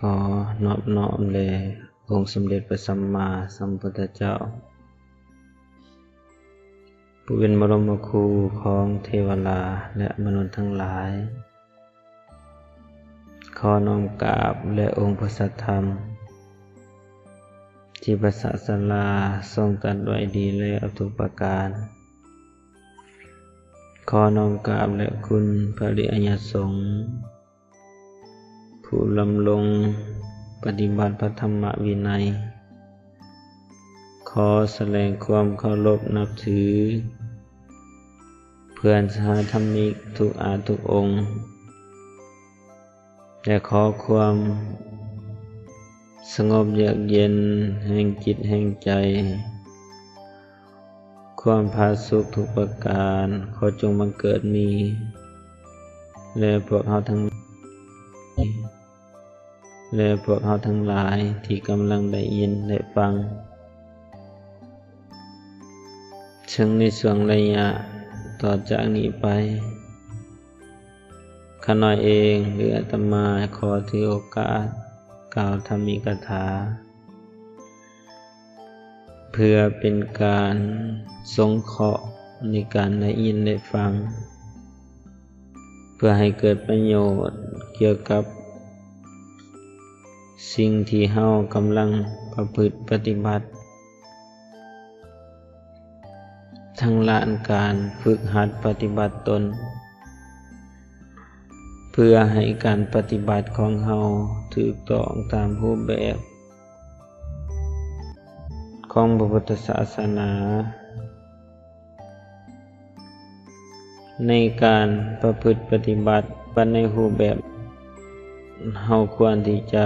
ขอนอบน้อมแด่องค์สมเด็จพระสัมมาสัมพุทธเจ้าผู้เป็นบรมครูของเทวดาและมนุษย์ทั้งหลายขอน้อมกราบและองค์พระสัทธรรมที่พระศาสดาทรงตรัสไว้ดีแล้วทุกประการขอน้อมกราบและคุณพระอริยสงฆ์ผู้ลำลงปฏิบัติพระธรรมวินัยขอแสดงความเคารพนับถือเพื่อนสหธรรมิกทุกทุกองค์และขอความสงบเยือกเย็นแห่งจิตแห่งใจความผาสุกทุกประการขอจงบังเกิดมีและพวกเราทั้งหลายที่กำลังได้ยินได้ฟังซึ่งในช่วงระยะต่อจากนี้ไปข้าน้อยเองหรืออาตมาขอถือโอกาสกล่าวธรรมิกถาเพื่อเป็นการสงเคราะห์ในการได้ยินได้ฟังเพื่อให้เกิดประโยชน์เกี่ยวกับสิ่งที่เฮากำลังประพฤติปฏิบัติทั้งละการฝึกหัดปฏิบัติตนเพื่อให้การปฏิบัติของเฮาถูกต้องตามรูปแบบของพระพุทธศาสนาในการประพฤติปฏิบัติในรูปแบบเฮาควรที่จะ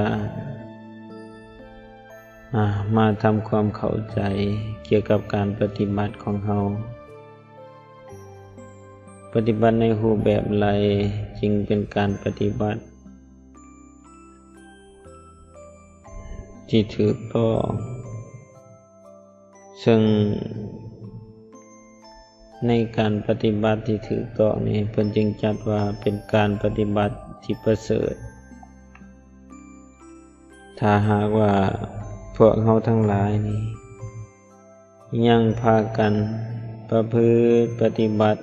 มาทำความเข้าใจเกี่ยวกับการปฏิบัติของเฮาปฏิบัติในรูปแบบใดจึงเป็นการปฏิบัติที่ถูกต้องซึ่งในการปฏิบัติที่ถูกต้องนี้เพิ่นจึงจัดว่าเป็นการปฏิบัติที่ประเสริฐถ้าหากว่าพวกเราทั้งหลายนี้ยังพากันประพฤติปฏิบัติ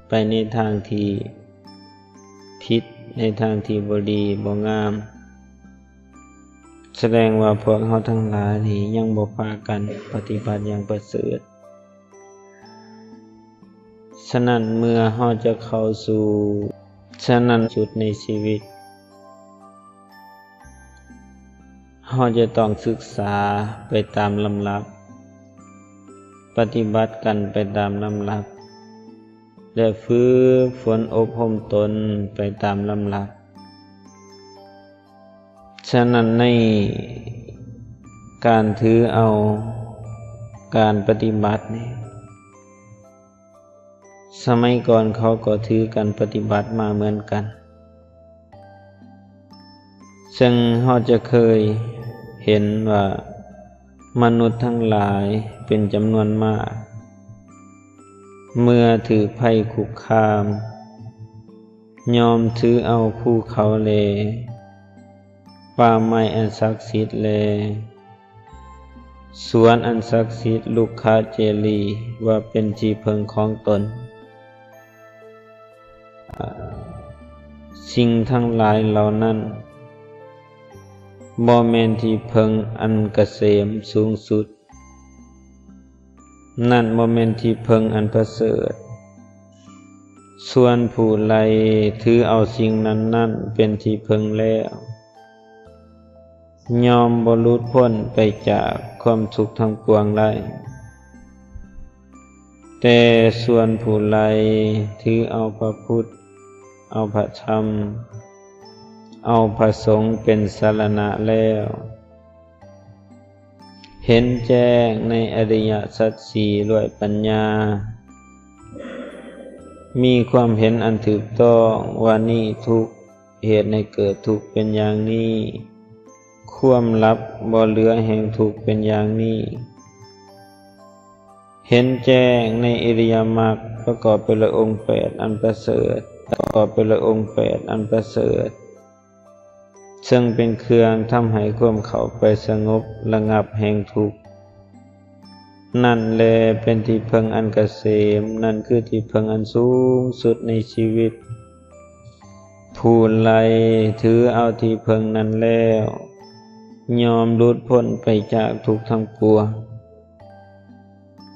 ไปในทางที่ผิดในทางที่บ่ดีบ่งามแสดงว่าพวกเราทั้งหลายนี้ยังบ่พากันปฏิบัติอย่างประเสริฐฉะนั้นเมื่อเราจะเข้าสู่จุดในชีวิตเราจะต้องศึกษาไปตามลำดับปฏิบัติกันไปตามลำดับและฝึกฝนอบรมตนไปตามลำดับฉะนั้นในการถือเอาการปฏิบัตินี่สมัยก่อนเขาก็ถือการปฏิบัติมาเหมือนกันซึ่งเราจะเคยเห็นว่ามนุษย์ทั้งหลายเป็นจำนวนมากเมื่อถือภัยคุกคามยอมถือเอาภูเขาเลป่าไม้อันศักดิ์สิทธิ์เลสวนอันศักดิ์สิทธิ์ลูกค้าเจรีว่าเป็นที่พึ่งของตนสิ่งทั้งหลายเหล่านั้นบ่แม่นที่พึ่งอันเกษมสูงสุดนั่นบ่แม่นที่พึ่งอันประเสริฐส่วนผู้ใดถือเอาสิ่งนั้นเป็นที่พึ่งแล้วยอมบ่หลุดพ้นไปจากความทุกข์ทั้งปวงได้แต่ส่วนผู้ใดถือเอาพระพุทธเอาพระธรรมเอาพระสงฆ์เป็นสรณะแล้วเห็นแจ้งในอริยสัจสี่ด้วยปัญญามีความเห็นอันถูกต้องว่านี่ทุกข์เหตุให้เกิดทุกข์เป็นอย่างนี้ความลับบ่เหลือแห่งทุกข์เป็นอย่างนี้เห็นแจ้งในอริยมรรคประกอบไปด้วยองค์8อันประเสริฐ ซึ่งเป็นเครื่องทำให้ความเข้าไปสงบระงับแห่งทุกข์นั่นแลเป็นที่พึ่งอันเกษมนั่นคือที่พึ่งอันสูงสุดในชีวิตผู้ใดถือเอาที่พึ่งนั้นแล้วยอมหลุดพ้นไปจากทุกข์ทั้งปวง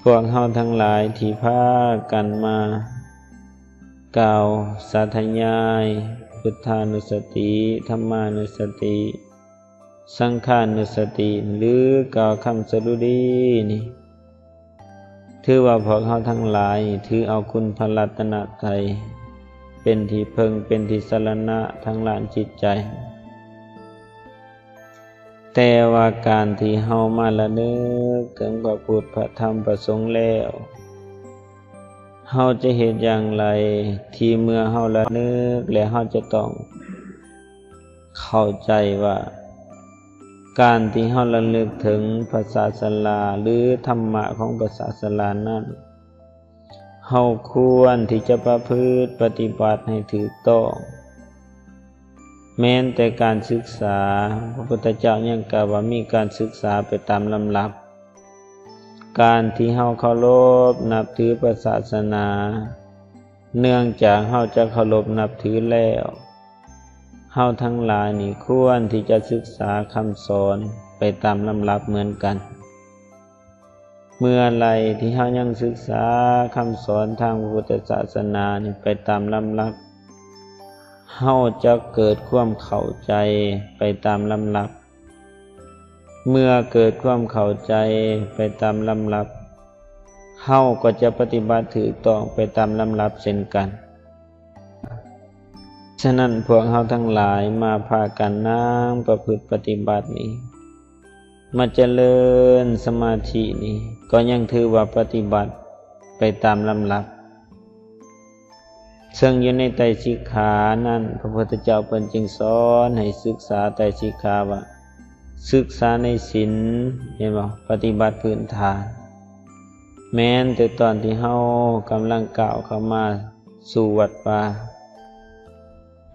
พวกเฮาทั้งหลายที่พากันมากล่าวสาธยายพุทธานุสติธัมมานุสติสังฆานุสติหรือกล่าวคำสดุดีนี่ถือว่าพวกเฮาทั้งหลายถือเอาคุณพระรัตนตรัยเป็นที่พึ่งเป็นที่สรณะทางด้านจิตใจแต่ว่าการที่เฮามาระลึกถึงพระพุทธพระธรรมพระสงฆ์แล้วเฮาจะเห็นอย่างไรที่เมื่อเฮาระลึกแล้วเฮาจะต้องเข้าใจว่าการที่เฮาระลึกถึงพระศาสดาหรือธรรมะของพระศาสดานั้นเฮาควรที่จะประพฤติปฏิบัติให้ถูกต้องแม้แต่การศึกษาพระพุทธเจ้ายังกล่าวว่ามีการศึกษาไปตามลำดับการที่เฮาเคารพนับถือพระศาสนาเนื่องจากเฮาจะเคารพนับถือแล้วเฮาทั้งหลายนี่ควรที่จะศึกษาคำสอนไปตามลำดับเหมือนกันเมื่อไรที่เฮายังศึกษาคำสอนทางพระพุทธศาสนานี่ไปตามลำดับเฮาจะเกิดความเข้าใจไปตามลำดับเมื่อเกิดความเข้าใจไปตามลำดับเฮาก็จะปฏิบัติถูกต้องไปตามลำดับเช่นกันฉะนั้นพวกเฮาทั้งหลายมาพากันนั่งประพฤติปฏิบัตินี้มาเจริญสมาธินี้ก็ยังถือว่าปฏิบัติไปตามลำดับซึ่งอยู่ในไตรสิกขานั้นพระพุทธเจ้าเพิ่นจึงสอนให้ศึกษาไตรสิกขาว่าศึกษาในศีลเห็นบ่ปฏิบัติพื้นฐานแม้นแต่ตอนที่เฮากำลังก้าวเข้ามาสู่วัดป่า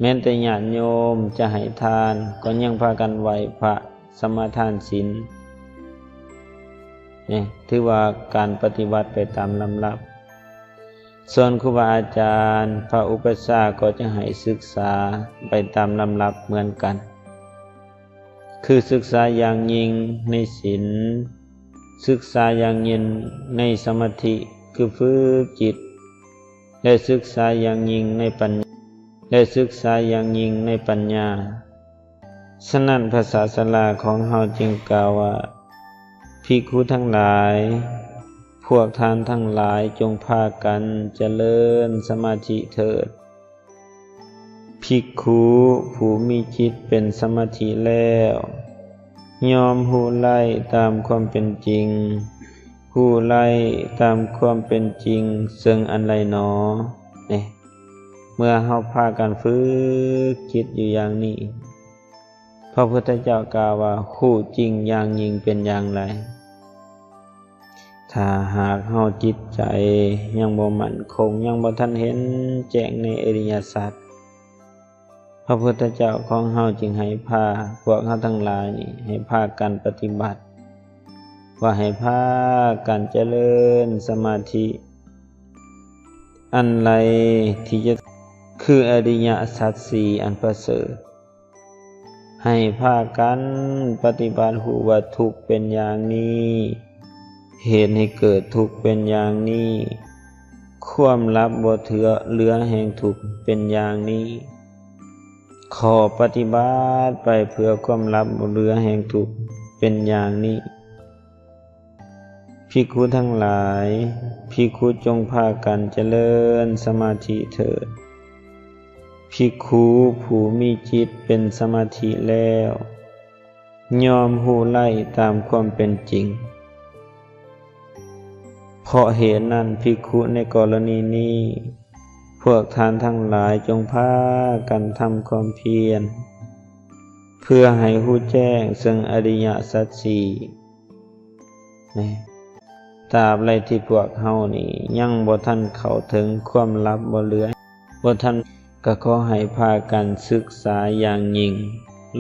แม้แต่ญาติโยมจะให้ทานก็ยังพากันไหว้พระสมาทานศีลนี่ถือว่าการปฏิบัติไปตามลำดับส่วนครูบาอาจารย์พระอุปัชฌาย์ก็จะให้ศึกษาไปตามลำดับเหมือนกันคือศึกษาอย่างยิ่งในศีลศึกษาอย่างยิ่งในสมาธิคือฝึกจิตและศึกษาอย่างยิ่งในปัญญาและศึกษาอย่างยิ่งในปัญญาฉะนั้นพระศาสดาของเฮาจึงกล่าวว่าภิกขุทั้งหลายพวกท่านทั้งหลายจงพากันเจริญสมาธิเถิดภิกขุผู้มีจิตเป็นสมาธิแล้วยอมหูไล่ตามความเป็นจริงหูไล่ตามความเป็นจริงซึ่งอันไรหนอนี่เมื่อเฮาพากันฝึกจิตอยู่อย่างนี้พระพุทธเจ้ากล่าวว่าคู่จริงอย่างยิ่งเป็นอย่างไรถ้าหากเฮาจิตใจยังบ่มั่นคงยังบ่ทันเห็นแจ้งในอริยสัจพระพุทธเจ้าของเฮาจึงให้พาพวกเฮาทั้งหลายนี่ให้พากันปฏิบัติว่าให้พากันเจริญสมาธิอันไรที่จะคืออริยสัจสี่อันประเสริฐให้พากันปฏิบัติหูว่าทุกข์เป็นอย่างนี้เหตุให้เกิดทุกข์เป็นอย่างนี้ความลับบ่เหลือแห่งทุกข์เป็นอย่างนี้ขอปฏิบัติไปเพื่อความลับบ่เหลือแห่งทุกข์เป็นอย่างนี้ภิกขุทั้งหลายภิกขุจงพากันเจริญสมาธิเถิดภิกขุผู้มีจิตเป็นสมาธิแล้วยอมหูไล่ตามความเป็นจริงเพราะเหตุนั้นภิกขุในกรณีนี้พวกท่านทั้งหลายจงพากันทำความเพียรเพื่อให้รู้แจ้งซึ่งอริยสัจสี่ตราบใดที่พวกเฮานี่ยังบ่ทันเข้าถึงความลับบ่เหลือบ่ทันก็ขอให้พากันศึกษาอย่างยิ่ง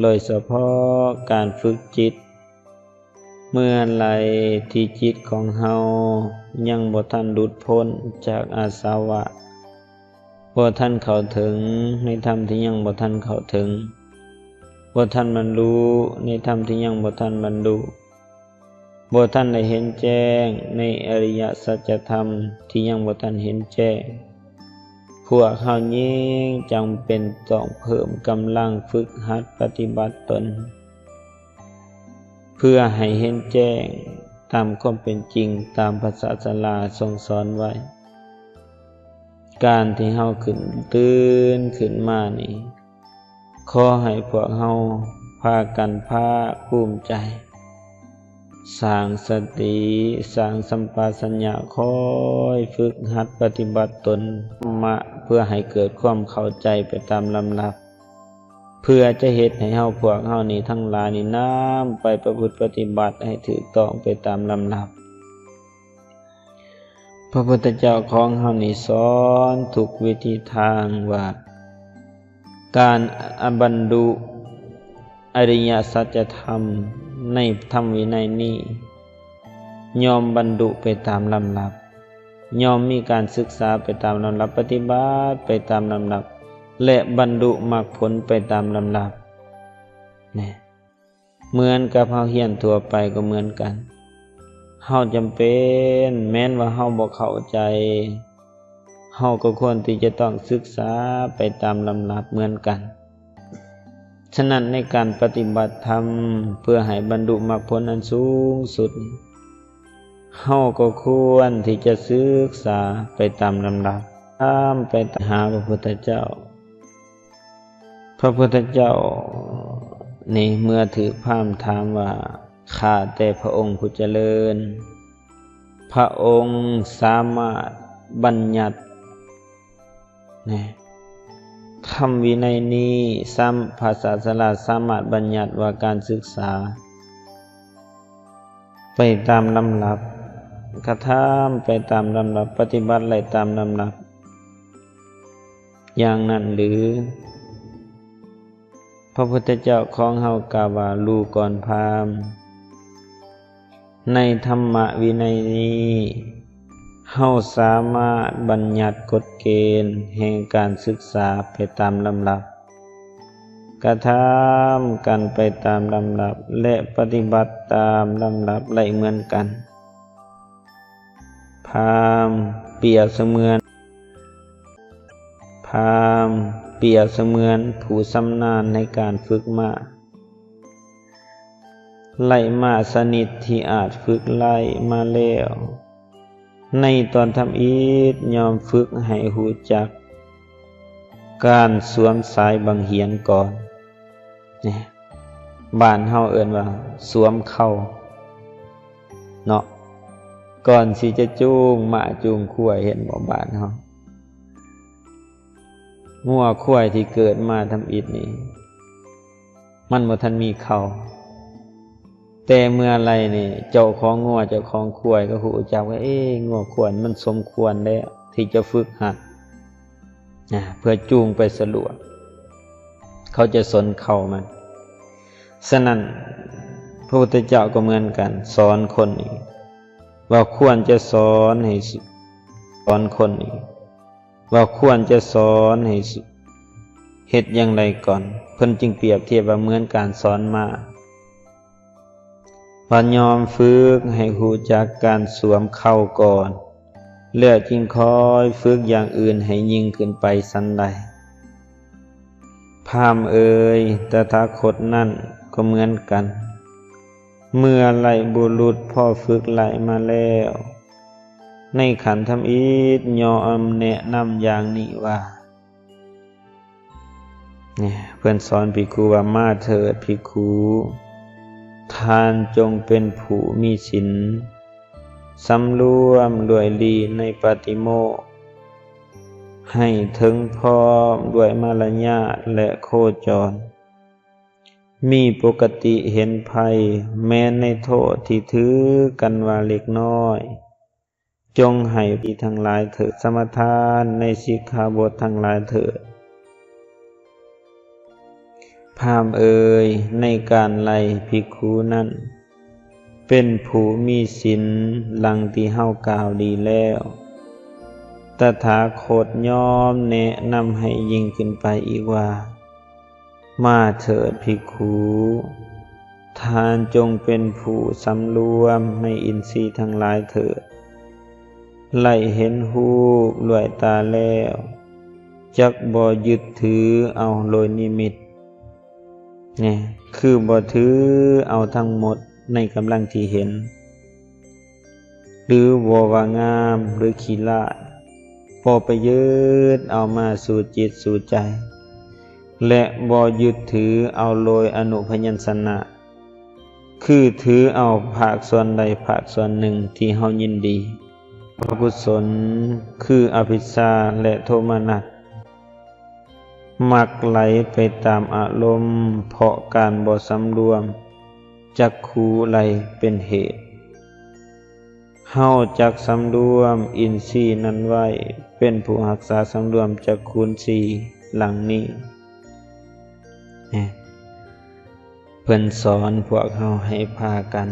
โดยเฉพาะการฝึกจิตเมื่อไรที่จิตของเฮายังบ่ทันหลุดพ้นจากอาสวะบ่ทันเข้าถึงในธรรมที่ยังบ่ทันเข้าถึงบ่ทันบรรลุในธรรมที่ยังบ่ทันบรรลุบ่ทันได้เห็นแจ้งในอริยสัจธรรมที่ยังบ่ทันเห็นแจ้งพวกเฮายิ่งจำเป็นต้องเพิ่มกำลังฝึกหัดปฏิบัติตนเพื่อให้เห็นแจ้งตามความเป็นจริงตามพระศาสดาทรงสอนไว้การที่เฮาตื่นขึ้นมานี่ขอให้พวกเฮาพากันภาคภูมิใจสร้างสติสร้างสัมปชัญญะคอยฝึกหัดปฏิบัติตนเพื่อให้เกิดความเข้าใจไปตามลำดับเพื่อจะเฮ็ดให้เฮาพวกเฮานี่ทั้งหลายนี่นำไปประพฤติปฏิบัติให้ถูกต้องไปตามลำดับพระพุทธเจ้าของเฮานี่สอนทุกวิธีทางว่าการบรรลุอริยสัจธรรมในธรรมวินัยนี้ยอมบรรลุไปตามลำดับยอมมีการศึกษาไปตามลำดับปฏิบัติไปตามลำดับและบรรลุมรรคผลไปตามลำดับนี่เหมือนกับเฮาเรียนทั่วไปก็เหมือนกันเฮาจำเป็นแม้นว่าเฮาบ่เข้าใจเฮาก็ควรที่จะต้องศึกษาไปตามลำดับเหมือนกันฉะนั้นในการปฏิบัติธรรมเพื่อให้บรรลุมรรคผลอันสูงสุดเฮาก็ควรที่จะศึกษาไปตามลำดับตามไปหาพระพุทธเจ้าพระพุทธเจ้านี่เมื่อถือพราหมณ์ถามว่าข้าแต่พระองค์ผู้เจริญพระองค์สามารถบัญญัติธรรมวินัยนี้พระศาสดาสามารถบัญญัติว่าการศึกษาไปตามลำดับกระทำไปตามลำดับปฏิบัติไล่ตามลำดับอย่างนั้นหรือพระพุทธเจ้าของเฮากล่าวว่ารู้ก่อนพราหมณ์ในธรรมวินัยนี้เฮาสามารถบัญญัติกฎเกณฑ์แห่งการศึกษาไปตามลำดับกระทำกันไปตามลำดับและปฏิบัติตามลำดับไล่เหมือนกันพราหมณ์เปรียบเสมือนผู้ชำนาญในการฝึกม้าไล่ม้าชนิดที่อาจฝึกไล่มาแล้วในตอนทำอิฐยอมฝึกให้หูจักการสวมสายบังเหียนก่อนบ้านเฮาเอิ้นว่าสวมเข้าเนาะก่อนสิจะจูงม้าจูงควายเห็นบ่บ้านเฮางัวควายที่เกิดมาทำอิฐนี่มันบ่ทันมีเข้าแต่เมื่อไรนี่เจ้าของงัวเจ้าของควายก็ฮู้จักว่างัวควายมันสมควรแล้วที่จะฝึกหัดเพื่อจูงไปสะดวกเขาจะสนเข้ามันฉะนั้นพระพุทธเจ้าก็เหมือนกันสอนคนอีกว่าควรจะสอนให้สอนคนอีกว่าควรจะสอนให้เฮ็ดอย่างไรก่อนเพิ่นจึงเปรียบเทียบว่าเหมือนการสอนม้าว่ายอมฝึกให้รู้จักการสวมเข้าก่อนแล้วจึงค่อยฝึกอย่างอื่นให้ยิ่งขึ้นไปสันใดพราหมณ์เอ่ยตถาคตนั่นก็เหมือนกันเมื่อไล่บุรุษพ่อฝึกไล่มาแล้วในขันธ์ทำอิฐยอมแนะนำอย่างนี้ว่าเพื่อนสอนภิกขุว่ามาเถิดภิกขุท่านจงเป็นผู้มีศีลสำรวมด้วยลีในปาติโมกข์ให้ถึงพร้อมด้วยมารยาทและโคจรมีปกติเห็นภัยแม้ในโทษที่ถือกันว่าเล็กน้อยจงให้ภิกษุทั้งหลายเถิดสมทานในสิกขาบททั้งหลายเถิด พราหมณ์เอ่ยในการไล่ภิกขุนั้นเป็นผู้มีศีลดังที่เฮากล่าวดีแล้วตถาคตย่อมแนะนำให้ยิ่งขึ้นไปอีกว่ามาเถิดภิกขุท่านจงเป็นผู้สำรวมในอินทรีย์ทั้งหลายเถิดไล่เห็นรูปด้วยตาแล้วจักบ่ยึดถือเอาโดยนิมิตเนี่ยคือบ่ถือเอาทั้งหมดในกำลังที่เห็นหรือบ่ว่างามหรือขี้ร้ายพอไปยึดเอามาสู่จิตสู่ใจและบ่ยึดถือเอาโดยอนุพยัญชนะคือถือเอาภาคส่วนใดภาคส่วนหนึ่งที่เฮายินดีอกุศลคืออภิชาและโทมนัสมักไหลไปตามอารมณ์เพราะการบ่สำรวมจักขุไหลเป็นเหตุเฮาจักสำรวมอินทรีย์นั้นไว้เป็นผู้รักษาสำรวมจักขุนสี่หลังนี้เพิ่นสอนพวกเฮาให้พากัน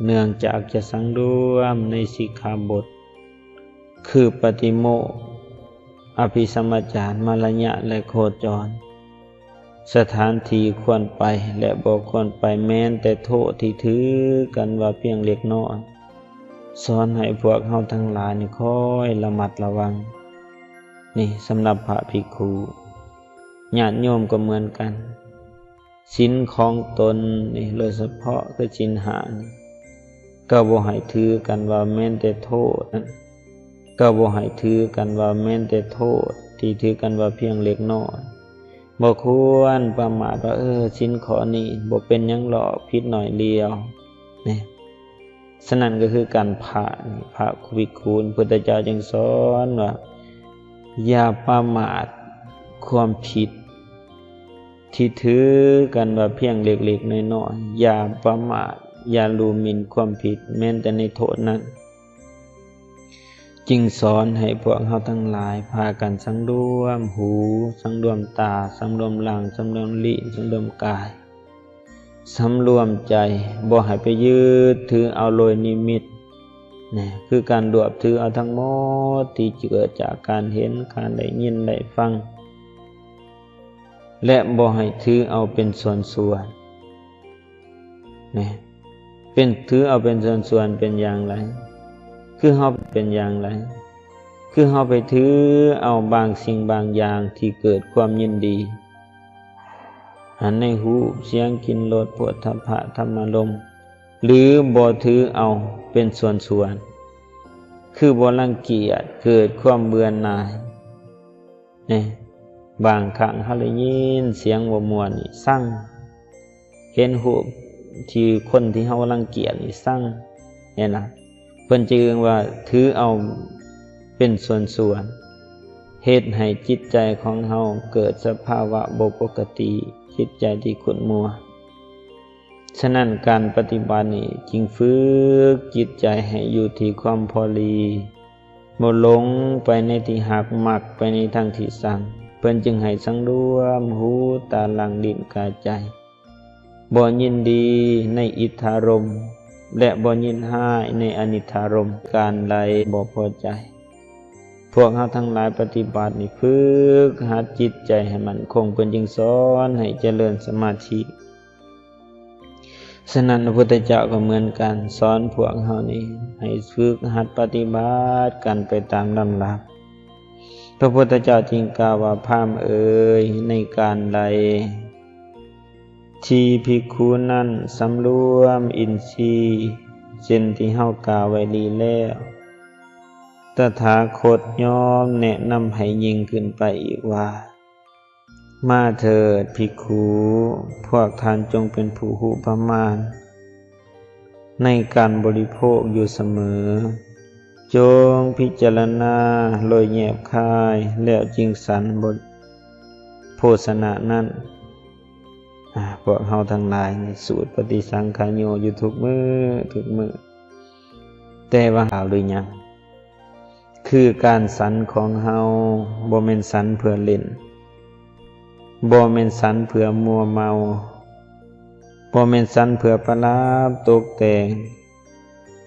เนื่องจากจะสังรวมในสิกขาบทคือปฏิโมกข์อภิสัมมาจารมรณะและโคจรสถานที่ควรไปและบ่ควรไปแม้นแต่โทษที่ถือกันว่าเพียงเล็กน้อยสอนให้พวกเฮาทั้งหลายนี่คอยระมัดระวังนี่สำหรับพระภิกขุญาติโยมก็เหมือนกันศีลของตนนี่โดยเฉพาะคือศีล5นี่ก็บ่ให้ถือกันว่าแม้นแต่โทษนั้นก็บ่ให้ถือกันว่าแม้นแต่โทษที่ถือกันว่าเพียงเล็กน้อยบ่ควรประมาทว่าศีลข้อนี้บ่เป็นหยังหรอกผิดหน่อยเดียวนี่ฉะนั้นก็คือการพระภิกขุพุทธเจ้าจึงสอนว่าอย่าประมาทความผิดที่ถือกันว่าเพียงเล็กๆน้อยๆอย่าประมาทอย่าดูหมิ่นความผิดแม้แต่ในโทษนั้นจึงสอนให้พวกเฮาทั้งหลายพากันสังรวมหูสังรวมตาสังรวมหลังสังรวมลิ้นสังรวมกายสำรวมใจบ่ให้ไปยึดถือเอาโดยนิมิตนี่คือการรวบถือเอาทั้งหมดที่เกิดจากการเห็นการได้ยินได้ฟังและบ่ให้ถือเอาเป็นส่วนๆนี่เป็นถือเอาเป็นส่วนๆเป็นอย่างไรคือเฮาเป็นอย่างไรคือเฮาไปถือเอาบางสิ่งบางอย่างที่เกิดความยินดีหันในหูเสียงกลิ่นรสโผฏฐัพพะธรรมารมณ์หรือบ่ถือเอาเป็นส่วนๆคือบ่รังเกียจเกิดความเบื่อหน่ายนี่บางครั้งเฮาได้ยินเสียงบ่ม่วนนี่สั่งเห็นรูปที่คนที่เฮารังเกียจนี่สั่งเนี่ยนะเพิ่นจึงว่าถือเอาเป็นส่วนๆเฮ็ดให้จิตใจของเฮาเกิดสภาวะบ่ปกติจิตใจที่ขุ่นมัวฉะนั้นการปฏิบัตินี้จึงฝึกจิตใจให้อยู่ที่ความพอดีบ่หลงไปในที่หักมักไปในทางที่สั่งเพิ่นจึงให้สังรวมหูตาหลังลิ้นกายใจบ่ยินดีในอิทธารมณ์และบ่ยินร้ายในอนิจฐารมณ์การใดบ่พอใจพวกเฮาทั้งหลายปฏิบัตินี่ฝึกหัดจิตใจให้มั่นคงเพิ่นจึงสอนให้เจริญสมาธิฉะนั้นพระพุทธเจ้าก็เหมือนกันสอนพวกเฮานี่ให้ฝึกหัดปฏิบัติกันไปตามลำดับพระพุทธเจ้าจึงกล่าวว่าพราหมณ์เอ่ยในการใดที่ภิกขุนั้นสำรวมอินทรีย์เช่นที่เฮากล่าวไว้ดีแล้วตถาคตย่อมแนะนำให้ยิ่งขึ้นไปอีกว่ามาเถิดภิกขุพวกท่านจงเป็นผู้หูประมาณในการบริโภคอยู่เสมอจงพิจารณาโดยแยบคายแล้วจึงสรรบทโภชนะนั้นพวกเฮาทั้งหลายในสูตรปฏิสังขารโยอยู่ทุกมื้อแต่ว่าหาหรือยังคือการสรรของเฮาบ่แม่นสรรเพื่อเล่น บ่แม่นสันเพื่อมัวเมาบ่แม่นสันเพื่อประลาบตกแต่ง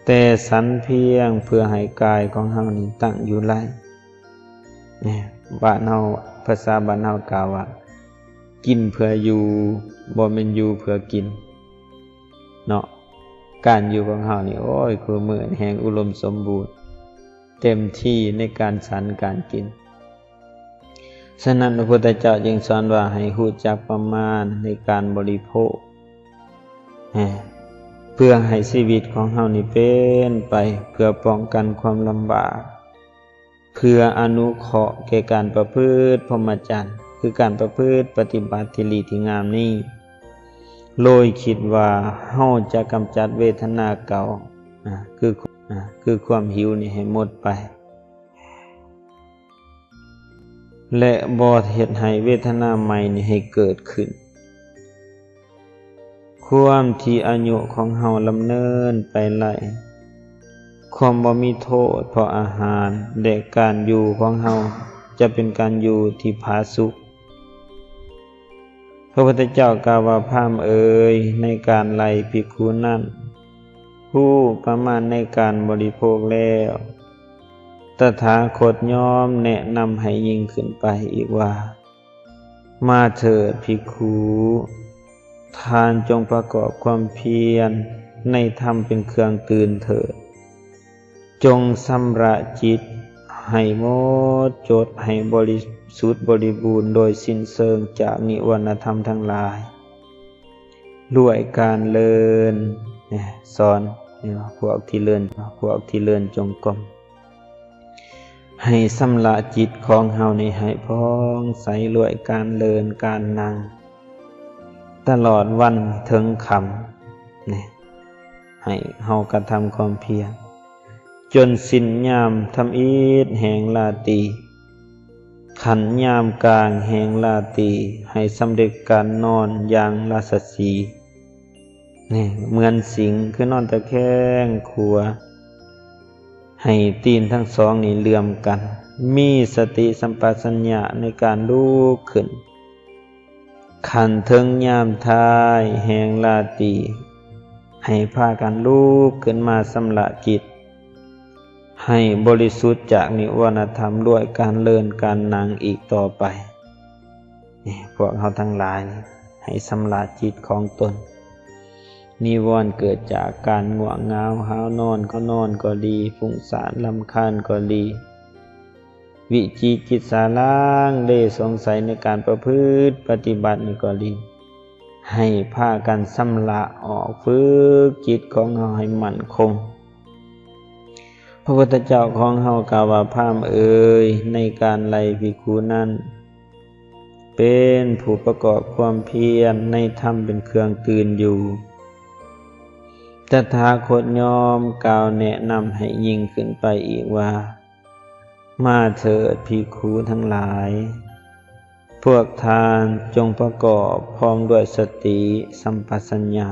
แต่สันเพียงเพื่อให้กายของเฮานี้ตั้งอยู่ไลเนี่ยบ้านเฮาภาษาบ้านเฮากล่าวว่ากินเพื่ออยู่บ่แม่นอยู่เพื่อกินเนาะการอยู่ของเฮานี่โอ้ยคือมื้อแห่งอุดมสมบูรณ์เต็มที่ในการฉันการกินฉะนั้นพระพุทธเจ้าจึงสอนว่าให้รู้จักประมาณในการบริโภคเพื่อให้ชีวิตของเฮานี่เป็นไปเพื่อป้องกันความลำบากเพื่ออนุเคราะห์แก่การประพฤติพรหมจรรย์คือการประพฤติปฏิบัติที่ดีที่งามนี้โดยคิดว่าเฮาจะกำจัดเวทนาเก่าคือความหิวนี่ให้หมดไปและบ่เฮ็ดให้เวทนาใหม่นี่ให้เกิดขึ้นความที่อายุของเฮาลำเนินไปไล่ความบ่มีโทษเพราะอาหารและการอยู่ของเฮาจะเป็นการอยู่ที่ผาสุกพระพุทธเจ้ากล่าวว่าพราหมณ์เอ๋ยในการไล่ภิกขุนั้นผู้ประมาณในการบริโภคแล้วตถาคตยอมแนะนำให้ยิ่งขึ้นไปอีกว่ามาเถิดภิกขุทานจงประกอบความเพียรในธรรมเป็นเครื่องตื่นเถิดจงชำระจิตให้หมดจดให้บริสุทธิ์บริบูรณ์โดยสิ้นเชิงจากนิวรณธรรมทั้งหลายด้วยการเลินสอนพวกที่เลินจงกรมให้ชำระจิตของเฮาในให้พ้องใสด้วยการเลินการนั่งตลอดวันถึงค่ำให้เฮากระทำความเพียรจนสิ้นยามทำอิฐแห่งราตรีขันยามกลางแห่งราตรีให้สำเร็จการนอนอย่างราชสีห์เหมือนสิงคือนอนตะแคงขัวให้ตีนทั้งสองนี่เลื่อมกันมีสติสัมปชัญญะในการลุกขึ้นขันถึงยามท้ายแห่งราตรีให้พากันลุกขึ้นมาชำระจิตให้บริสุทธิ์จากนิวรณธรรมด้วยการเลินการนั่งอีกต่อไปพวกเราทั้งหลายให้ชำระจิตของตนนิวรณ์เกิดจากการง่วงเหงาหาวนอนก็ดีฟุ้งซ่านรำคาญก็ดีวิจิกิจฉาล้างเลสงสัยในการประพฤติปฏิบัตินี่ก็ดีให้พากันชำระออกฝึกจิตของเราให้มั่นคงพระพุทธเจ้าของเฮากล่าวว่าพราหมณ์เอ๋ยในการไล่ภิกขุนั้นเป็นผู้ประกอบความเพียรในธรรมเป็นเครื่องตื่นอยู่ตถาคตยอมกล่าวแนะนำให้ยิ่งขึ้นไปอีกว่ามาเถิดภิกขุทั้งหลายพวกทานจงประกอบพร้อมด้วยสติสัมปชัญญะ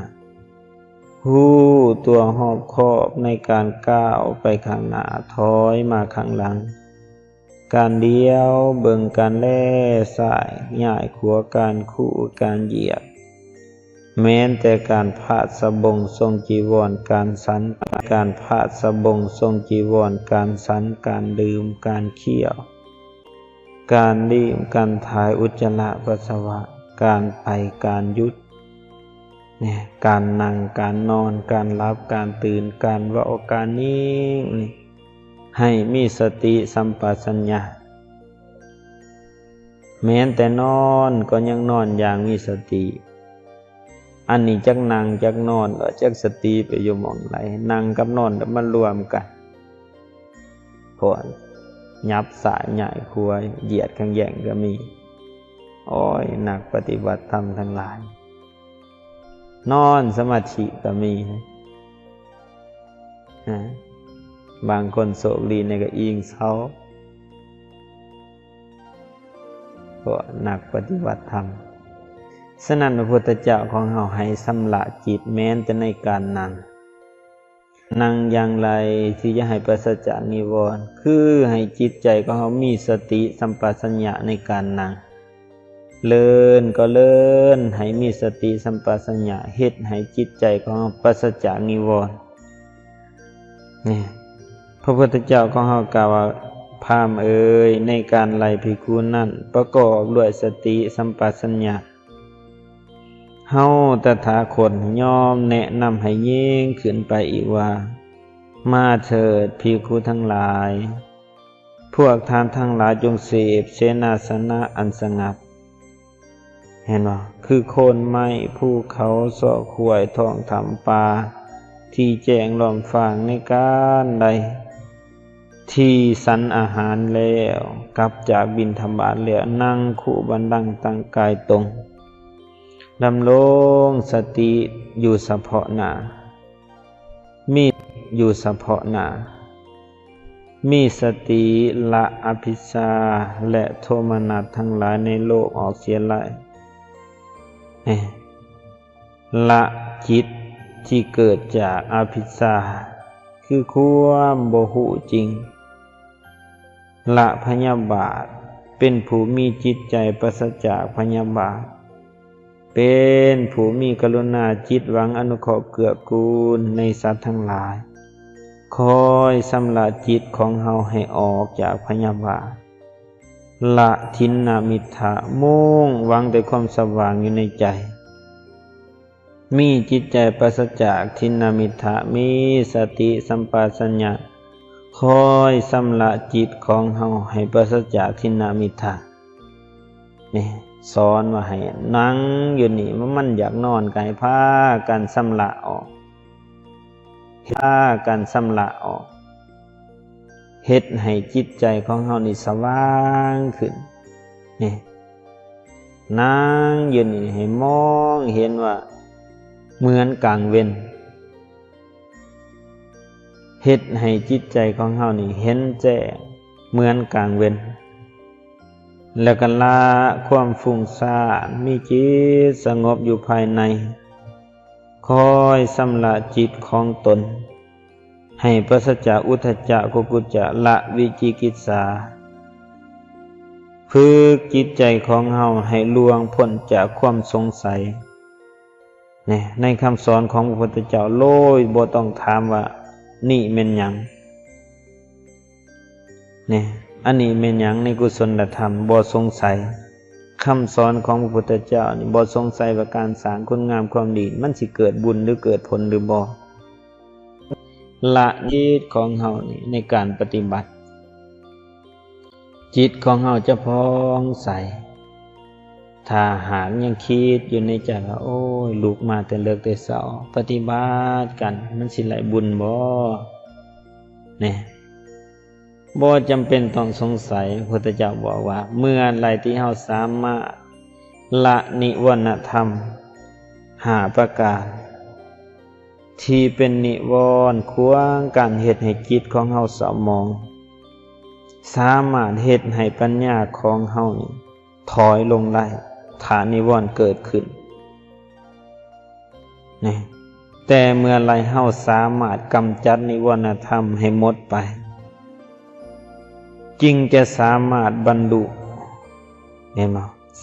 รู้ตัวรอบคอบในการก้าวไปข้างหน้าถอยมาข้างหลังการเลี้ยวเบิ่งการแล่สายย่ายขัวการคู่การเหยียบแม้แต่การพาดสบงทรงจีวรการสันการพาดสบงทรงจีวรการสันการดื่มการเคี่ยวการดื่มการถ่ายอุจจาระปัสสาวะการไปการหยุดการนั่งการนอนการหลับการตื่นการเว้าการนิ่งให้มีสติสัมปชัญญะแม้แต่นอนก็ยังนอนอย่างมีสติอันนี้จักนั่งจักนอนแล้วจักสติไปอยู่หม้องไหนนั่งกับนอนมันรวมกันพอยับสายใหญ่ครัวเหยียดข้างแย่งก็มีโอ้ยนักปฏิบัติธรรมทั้งหลายนอนสมาธิก็มีบางคนโศกดีในก็อิงเศร้าเพราะนักปฏิบัติธรรมฉะนั้นพระพุทธเจ้าของเราให้ชำระจิตแม้แต่ในการนั่งอย่างไรที่จะให้ปราศจากนิวรณ์คือให้จิตใจของเรามีสติสัมปชัญญะในการนั่ง เลินก็เลินให้มีสติสัมปชัญญะเฮ็ดให้จิตใจของเราปราศจากนิวรณ์นี่พระพุทธเจ้าของเรากล่าวว่าพราหมณ์เอ๋ยในการไล่ภิกขุนั้นประกอบด้วยสติสัมปชัญญะเฮาตถาคตยอมแนะนำให้ยิ่งขึ้นไปอีกว่ามาเถิดภิกขุทั้งหลายพวกท่านทั้งหลายจงเสพเสนาสนะอันสงัดเห็นบ่คือโคนไม้ภูเขาเสาะขวยท้องถ้ำป่าที่แจ้งล้อมฟางในการใดที่สันอาหารแล้วกลับจากบิณฑบาตแล้วนั่งคู่บันดังตั้งกายตรงดำรงสติอยู่เฉพาะหน้ามีอยู่เฉพาะหน้ามีสติละอภิชาและโทมนัสทั้งหลายในโลกออกเสียไล่ละจิตที่เกิดจากอภิชาคือความบ่ฮู้จริงละพยาบาทเป็นผู้มีจิตใจปราศจากพยาบาทเป็นผู้มีกรุณาจิตหวังอนุเคราะห์เกื้อกูลในสัตว์ทั้งหลายคอยสำละจิตของเฮาให้ออกจากพยาบาทละทินนามิทธะมุ่งหวังแต่ความสว่างอยู่ในใจมีจิตใจปราศจากทินนามิทธะมีสติสัมปชัญญะคอยสำละจิตของเฮาให้ปราศจากทินนามิทธะนี่สอนว่าให้นั่งอยู่นี่มันอยากนอนก็ให้พากันสำละออกเฮ็ดให้จิตใจของเฮานี่สว่างขึ้นนี่นั่งอยู่นี่ให้มองเห็นว่าเหมือนกลางเว้นเฮ็ดให้จิตใจของเฮานี่เห็นแจ้งเหมือนกลางเว้นแล้วก็ละความฟุ้งซ่านมีจิตสงบอยู่ภายในคอยสำละจิตของตนให้ปราศจากอุทธัจจะกุกุจจะละวิจิกิจฉาฝึกจิตใจของเฮาให้ล่วงพ้นจากความสงสัยในคำสอนของพระพุทธเจ้าโลยบ่ต้องถามว่านี่แม่นหยังอันนี้แม่นหยังในกุศลธรรมบ่สงสัยคำสอนของพระพุทธเจ้านี่บ่สงสัยว่าการสร้างคุณงามความดีมันสิเกิดบุญหรือเกิดผลหรือบ่ละจิตของเฮานี่ในการปฏิบัติจิตของเฮาจะพองใสถ้าหากยังคิดอยู่ในใจว่าโอ้ยลูกมาแต่เลิกแต่เช้าปฏิบัติกันมันสิได้บุญบ่บ่จำเป็นต้องสงสัยพระพุทธเจ้าบอกว่าเมื่อใดที่เฮาสามารถละนิวรณธรรม5ประการที่เป็นนิวรณ์ขวางการเฮ็ดให้จิตของเฮาเศร้าหมองสามารถเฮ็ดให้ปัญญาของเฮาถอยลงได้ถ้านิวรณ์เกิดขึ้นแต่เมื่อไรเฮาสามารถกำจัดนิวรณธรรมให้หมดไปจึงจะสามารถบรรลุ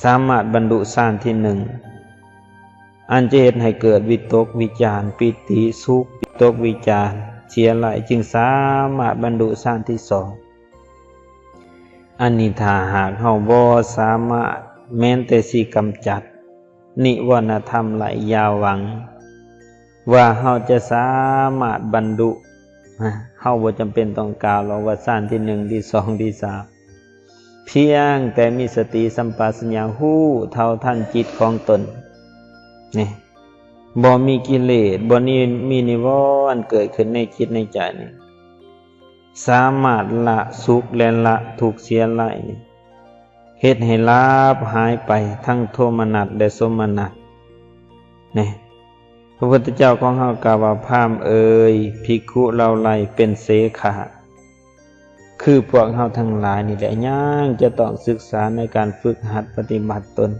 สามารถบรรลุฌานที่1อันจะเฮ็ดให้เกิดวิตกวิจารปิติสุขวิตกวิจารเสียไหลจึงสามารถบรรลุฌานที่2อันนี้ถ้าหากเฮาบ่สามารถแม้แต่สิกำจัดนิวรณธรรมไหลยาวหวังว่าเฮาจะสามารถบรรลุเฮาบ่จำเป็นต้องกล่าวหรอกว่าฌานที่1ที่2ที่3เพียงแต่มีสติสัมปชัญญะรู้เท่าทันจิตของตนบ่มีกิเลสบ่มีนิวรณ์เกิดขึ้นในจิตในใจนี่สามารถละสุขและละทุกข์เสียไล่เฮ็ดให้ลาภหายไปทั้งโทมนัสและโสมนัสพระพุทธเจ้าของเฮากล่าวว่าพราหมณ์เอ๋ยภิกขุเหล่าใดเป็นเสขะคือพวกเฮาทั้งหลายนี่แหละยังจะต้องศึกษาในการฝึกหัดปฏิบัติตน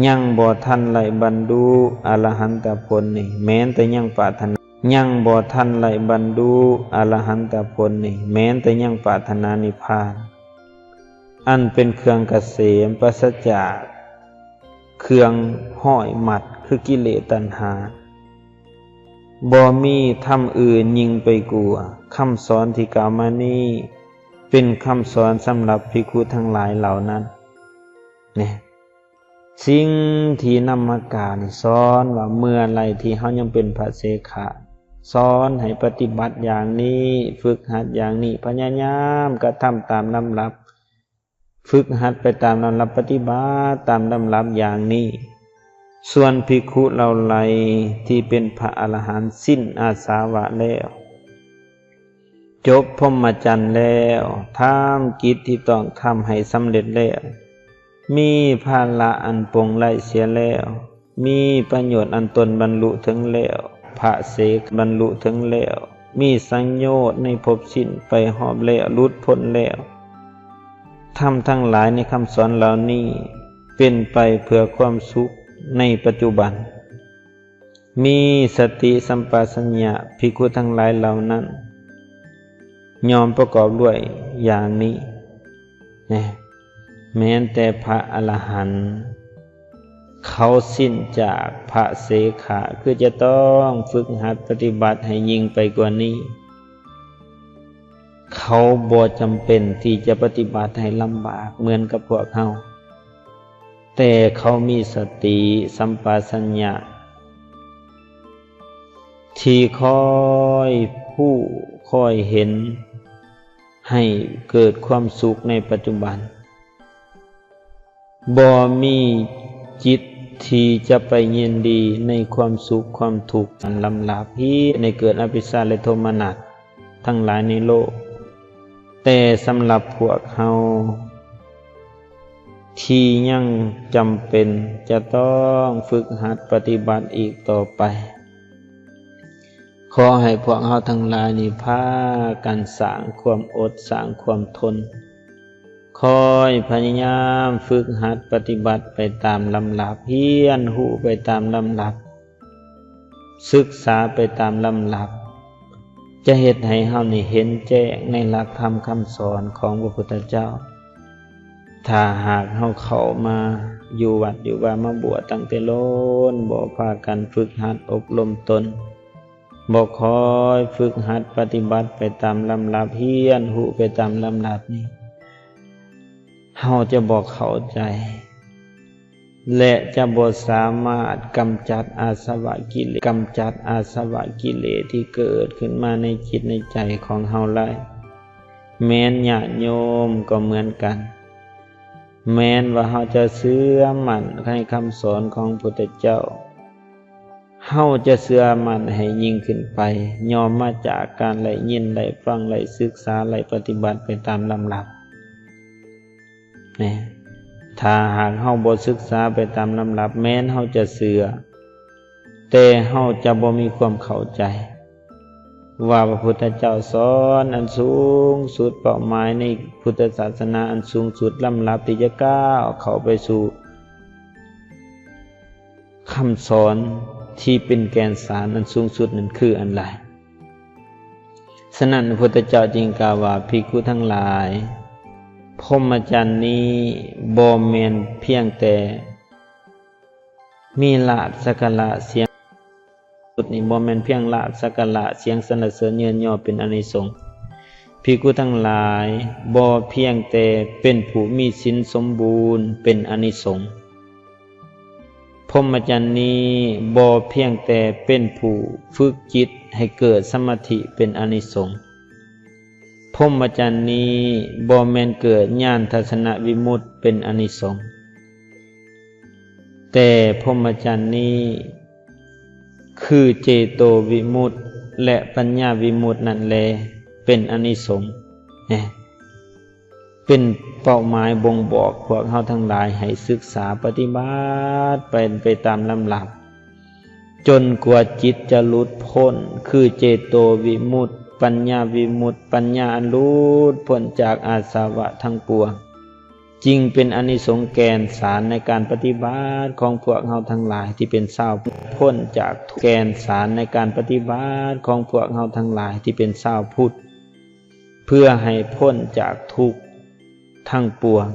ยังบ่ทันไหลบรรลุอรหันตผลนี่แม้แต่ยังปรารถนายังบ่ทันไหลบรรลุอรหันตผลนี่แม้แต่ยังปรารถนานิพพานอันเป็นเครื่องเกษมปราศจาก เครื่องห้อยมัดคือกิเลสตัณหาบ่มีธรรมอื่นยิ่งไปกว่าคำสอนที่กล่าวมานี้เป็นคำสอนสำหรับภิกขุทั้งหลายเหล่านั้นเนี่ยสิ่งที่นำมากล่าวนี่สอนว่าเมื่อไรที่เฮายังเป็นพระเสขะสอนให้ปฏิบัติอย่างนี้ฝึกหัดอย่างนี้พยายามกระทำตามลำดับฝึกหัดไปตามลำดับปฏิบัติตามลำดับอย่างนี้ส่วนภิกขุเหล่าใดที่เป็นพระอรหันต์สิ้นอาสาวะแล้วจบพรหมจรรย์แล้วทำกิจที่ต้องทำให้สำเร็จแล้วมีภาระอันปลงไร้เสียแล้วมีประโยชน์อันตนบรรลุถึงแล้วพระเสกบรรลุถึงแล้วมีสังโยชน์ในภพสิ้นไปหอบแล้วหลุดพ้นแล้วธรรมทั้งหลายในคำสอนเหล่านี้เป็นไปเพื่อความสุขในปัจจุบันมีสติสัมปชัญญะภิกขุทั้งหลายเหล่านั้นยอมประกอบด้วยอย่างนี้แม้แต่พระอรหันต์เขาสิ้นจากพระเสขะคือจะต้องฝึกหัดปฏิบัติให้ยิ่งไปกว่านี้เขาบ่จำเป็นที่จะปฏิบัติให้ลำบากเหมือนกับพวกเราแต่เขามีสติสัมปชัญญะที่คอยผู้คอยเห็นให้เกิดความสุขในปัจจุบันบ่มีจิตที่จะไปยินดีในความสุขความทุกข์อันลำลาภในเกิดอภิชาและโทมนัสทั้งหลายในโลกแต่สำหรับพวกเราที่ยังจำเป็นจะต้องฝึกหัดปฏิบัติอีกต่อไปขอให้พวกเราทั้งหลายนี้พากันสร้างความอดสร้างความทนคอยพยายามฝึกหัดปฏิบัติไปตามลำดับเพียรหูไปตามลำดับศึกษาไปตามลำดับจะเฮ็ดให้เฮานี่เห็นแจ้งในหลักธรรมคำสอนของพระพุทธเจ้าถ้าหากเฮาเข้ามาอยู่วัดอยู่ว่ามาบวชตั้งแต่โลนบ่พากันฝึกหัดอบรมตนบ่คอยฝึกหัดปฏิบัติไปตามลำดับเพียรหูไปตามลำดับนี้เฮาจะบ่เข้าใจและจะบ่สามารถกำจัดอาสวะกิเลสที่เกิดขึ้นมาในจิตในใจของเฮาได้แม้นญาติโยมก็เหมือนกันแม้นว่าเฮาจะเชื่อมั่นในคำสอนของพระพุทธเจ้าเฮาจะเชื่อมั่นให้ยิ่งขึ้นไปยอมมาจากการได้ยินได้ฟังได้ศึกษาได้ปฏิบัติไปตามลำดับถ้าหากเฮาบ่ศึกษาไปตามลำดับแม้นเฮาจะเชื่อแต่เฮาจะบ่มีความเข้าใจว่าพระพุทธเจ้าสอนอันสูงสุดเป้าหมายในพุทธศาสนาอันสูงสุดลำดับที่จะก้าวเข้าไปสู่คำสอนที่เป็นแกนสารอันสูงสุดนั้นคืออันไรฉะนั้นพระพุทธเจ้าจึงกล่าวว่าภิกขุทั้งหลายพรหมจรรย์นี้บ่แม่นเพียงแต่มีลาภสักการะเสียงสุดนี้บ่แม่นเพียงลาภสักการะเสียงสรรเสริญเยินยอเป็นอานิสงส์ภิกขุทั้งหลายบ่เพียงแต่เป็นผู้มีศีลสมบูรณ์เป็นอานิสงส์พรหมจรรย์นี้บ่เพียงแต่เป็นผู้ฝึกจิตให้เกิดสมาธิเป็นอานิสงส์พรหมจรรย์นี้บ่แม่นเกิดญาณทัศนวิมุตติเป็นอานิสงส์แต่พรหมจรรย์นี้คือเจโตวิมุตติและปัญญาวิมุตตินั่นแลเป็นอานิสงส์เป็นเป้าหมายบ่งบอกพวกเฮาทั้งหลายให้ศึกษาปฏิบัติไปตามลำดับจนกว่าจิตจะหลุดพ้นคือเจโตวิมุตติปัญญาวิมุตติปัญญาอันหลุดพ้นจากอาสวะทั้งปวงจึงเป็นอานิสงส์แกนสารในการปฏิบัติของพวกเฮาทั้งหลายที่เป็นชาวพ้นจากแกนสารในการปฏิบัติของพวกเฮาทั้งหลายที่เป็นชาวพุทธเพื่อให้พ้นจากทุกข์ทั้งปวง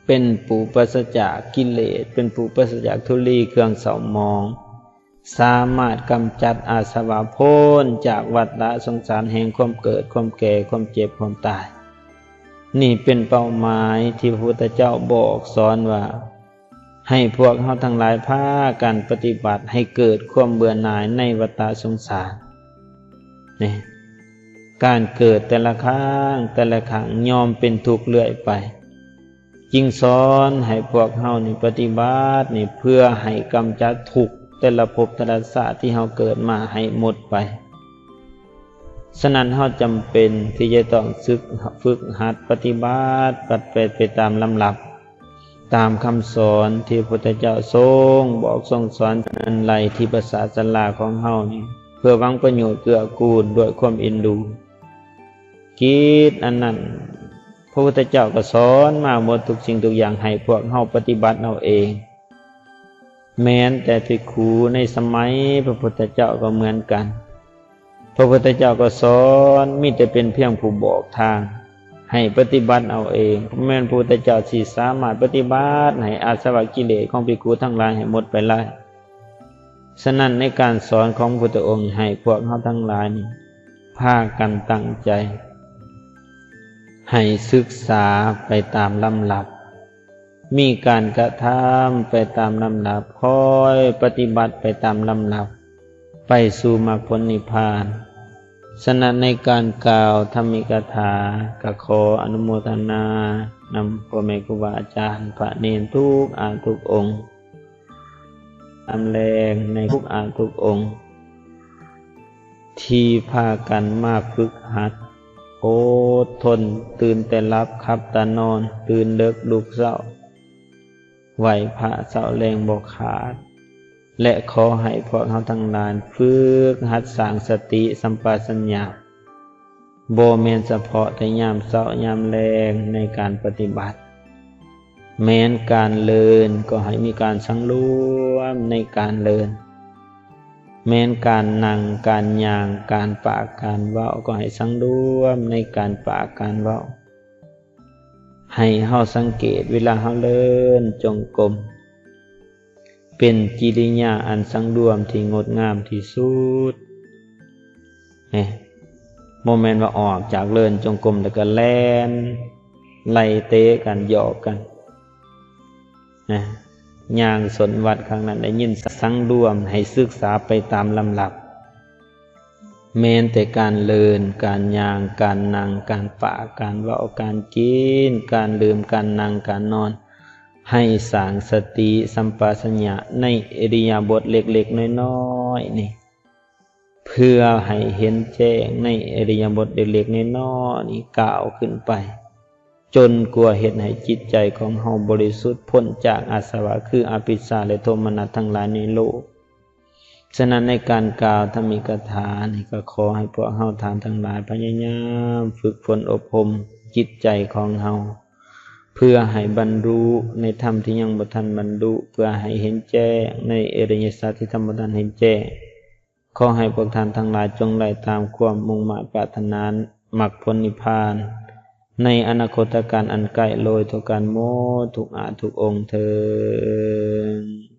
เป็นผู้ปราศจากกิเลสเป็นผู้ปราศจากทุลีเครื่องเศร้าหมองสามารถกำจัดอาสวะพ้นจากวัฏสงสารแห่งความเกิดความแก่ความเจ็บความตายนี่เป็นเป้าหมายที่พระพุทธเจ้าบอกสอนว่าให้พวกเราทั้งหลายพากันปฏิบัติให้เกิดความเบื่อหน่ายในวัฏสงสารนี่การเกิดแต่ละครั้งยอมเป็นทุกข์เรื่อยไปจึงสอนให้พวกเรานี่ปฏิบัตินี่เพื่อให้กำจัดทุกข์แต่ละภพแต่ละชาติที่เราเกิดมาให้หมดไปฉะนั้นเราจำเป็นที่จะต้องฝึกหัดปฏิบัติไปตามลำดับตามคำสอนที่พระพุทธเจ้าทรงบอกทรงสอนอันไรที่ภาษาศาลาของเฮานี่เพื่อหวังประโยชน์เกื้อกูลด้วยความเอ็นดูกิจอันนั้นพระพุทธเจ้าก็สอนมาหมดทุกสิ่งทุกอย่างให้พวกเฮาปฏิบัติเอาเองแม้แต่ภิกขุในสมัยพระพุทธเจ้าก็เหมือนกันพระพุทธเจ้าก็สอนมีแต่เป็นเพียงผู้บอกทางให้ปฏิบัติเอาเองแม้นพระพุทธเจ้าสิสามารถปฏิบัติให้อาสวะกิเลสของภิกขุทั้งหลายให้หมดไปได้ฉะนั้นในการสอนของพระพุทธองค์ให้พวกเราทั้งหลายนี่พากันตั้งใจให้ศึกษาไปตามลำดับมีการกระทำไปตามลำดับคอยปฏิบัติไปตามลำดับไปสู่มรรคผลนิพพานฉะนั้นในการกล่าวธรรมิกถาก็ขออนุโมทนานำพ่อแม่ครูบาอาจารย์พระเนรทุกทุกองค์อำแรงในทุกทุกองค์ที่พากันมาฝึกหัดอดทนตื่นแต่หลับขับตานอนตื่นเลิกลุกเช้าไหวพระเช้าแรงบ่ขาดและขอให้พวกเราทั้งหลายฝึกหัดสร้างสติสัมปชัญญะบ่แม่นเฉพาะแต่ยามเช้ายามแลงในการปฏิบัติแม้นการเลินก็ให้มีการสังรวมในการเลินแม้นการนั่งการย่างการปากการเว้าก็ให้สังรวมในการปากการเว้าให้เฮาสังเกตเวลาเฮาเดินจงกรมเป็นกิริยาอันสังรวมที่งดงามที่สุดโมเมนต์ว่าออกจากเดินจงกรมแล้วก็แล่นไล่เตะกันหยอกกันย่างสนวัดครั้งนั้นได้ยินสังรวมให้ศึกษาไปตามลำดับแม้แต่การเดินการย่างการนั่งการปากการเว้าการกินการดื่มการนั่งการนอนให้สร้างสติสัมปชัญญะในอิริยาบถเล็กๆน้อยๆนี่เพื่อให้เห็นแจ้งในอิริยาบถเล็กๆน้อยๆนี่ก้าวขึ้นไปจนกว่าเห็นให้จิตใจของเฮาบริสุทธิ์พ้นจากอาสวะคืออภิชาและโทมนัสทั้งหลายในโลกฉะนั้นในการกล่าวธรรมิกถานี่ก็ขอให้พวกเฮาทานทั้งหลายพยายามฝึกฝนอบรมจิตใจของเฮาเพื่อให้บรรลุในธรรมที่ยังบ่ทันบรรลุเพื่อให้เห็นแจ้งในอริยสัจที่ธรรมบ่ทันเห็นแจ้งขอให้พวกท่านทั้งหลายจงได้ตามความมุ่งหมายปรารถนามรรคผลนิพพานในอนาคตการอันใกล้โลยทุกการโมทุกองค์เทอญ